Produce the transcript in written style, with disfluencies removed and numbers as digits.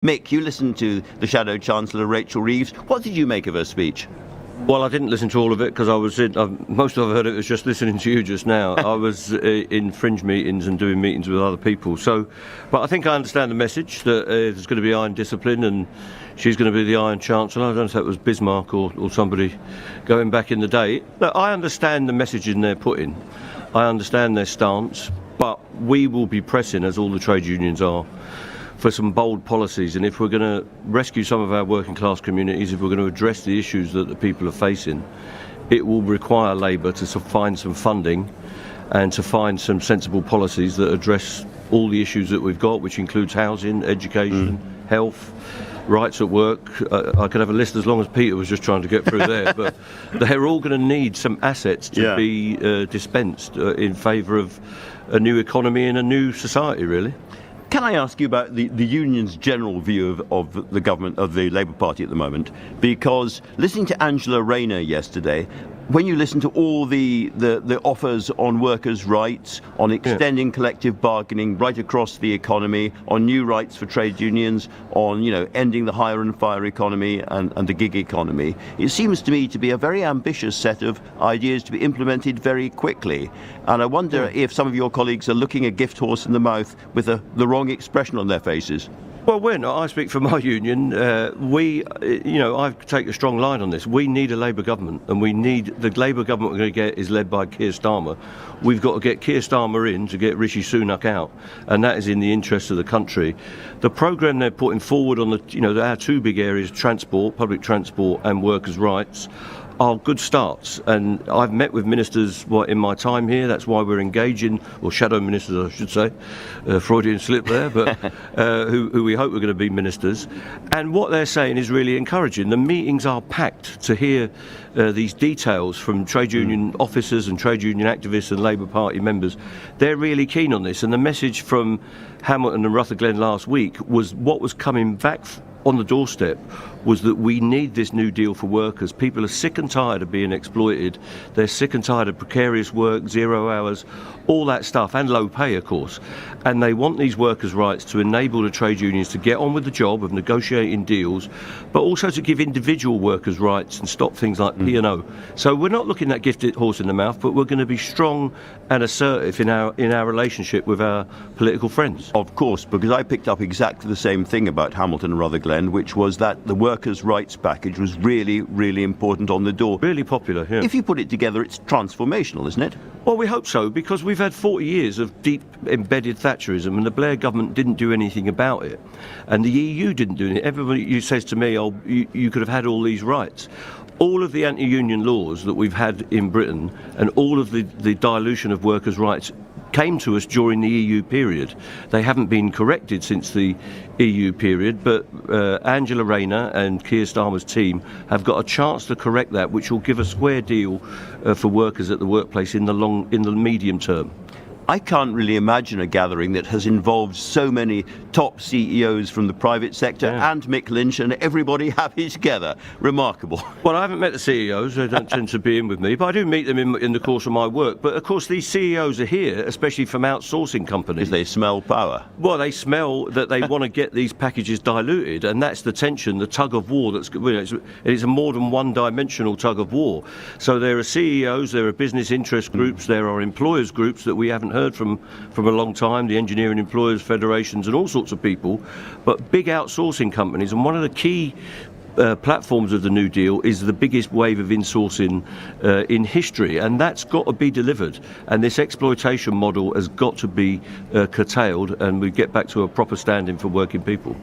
Mick, you listened to the Shadow Chancellor, Rachel Reeves. What did you make of her speech? Well, I didn't listen to all of it because I was most of it I've heard it was just listening to you just now. I was in fringe meetings and doing meetings with other people. But I think I understand the message that there's going to be iron discipline and she's going to be the Iron Chancellor. I don't know if that was Bismarck or somebody going back in the day. Look, I understand the messaging they're putting. I understand their stance, but we will be pressing, as all the trade unions are, for some bold policies. And if we're going to rescue some of our working class communities, if we're going to address the issues that the people are facing, it will require Labour to find some funding and to find some sensible policies that address all the issues that we've got, which includes housing, education, health, rights at work. I could have a list as long as Peter was just trying to get through there, but they're all going to need some assets to be dispensed in favour of a new economy and a new society, really. Can I ask you about the union's general view of the government, of the Labour Party at the moment? Because listening to Angela Rayner yesterday, when you listen to all the offers on workers' rights, on extending collective bargaining right across the economy, on new rights for trade unions, on ending the hire and fire economy and the gig economy, it seems to me to be a very ambitious set of ideas to be implemented very quickly. And I wonder if some of your colleagues are looking a gift horse in the mouth with the wrong expression on their faces. Well, we're not. I speak for my union. I take a strong line on this. We need a Labour government, and the Labour government we're going to get is led by Keir Starmer. We've got to get Keir Starmer in to get Rishi Sunak out, and that is in the interest of the country. The programme they're putting forward on our two big areas, transport, public transport, and workers' rights, are good starts, and I've met with ministers in my time here. That's why we're engaging, or shadow ministers I should say, Freudian slip there, but who we hope are going to be ministers, and what they're saying is really encouraging. The meetings are packed to hear these details from trade union officers and trade union activists and Labour Party members. They're really keen on this, and the message from Hamilton and Rutherglen last week was what was coming back on the doorstep was that we need this new deal for workers. People are sick and tired of being exploited. They're sick and tired of precarious work, 0 hours, all that stuff, and low pay, of course. And they want these workers' rights to enable the trade unions to get on with the job of negotiating deals, but also to give individual workers' rights and stop things like P&O. So we're not looking at gifted horse in the mouth, but we're going to be strong and assertive in our relationship with our political friends. Of course, because I picked up exactly the same thing about Hamilton and Rutherglen, which was that the workers' rights package was really, really important on the door. Really popular, yeah. If you put it together, it's transformational, isn't it? Well, we hope so, because we've had 40 years of deep embedded Thatcherism, and the Blair government didn't do anything about it, and the EU didn't do it. Everybody says to me, oh, you could have had all these rights. All of the anti-union laws that we've had in Britain and all of the dilution of workers' rights came to us during the EU period. They haven't been corrected since the EU period, but Angela Rayner and Keir Starmer's team have got a chance to correct that, which will give a square deal for workers at the workplace in the medium term. I can't really imagine a gathering that has involved so many top CEOs from the private sector and Mick Lynch and everybody happy together. Remarkable. Well, I haven't met the CEOs. They don't tend to be in with me, but I do meet them in the course of my work. But of course, these CEOs are here, especially from outsourcing companies. Because they smell power. Well, they smell that they want to get these packages diluted, and that's the tension, the tug of war. It's a more than one-dimensional tug of war. So there are CEOs, there are business interest groups, there are employers groups that we haven't heard from a long time, the engineering employers federations and all sorts of people, but big outsourcing companies. And one of the key platforms of the New Deal is the biggest wave of insourcing in history, and that's got to be delivered, and this exploitation model has got to be curtailed, and we get back to a proper standing for working people.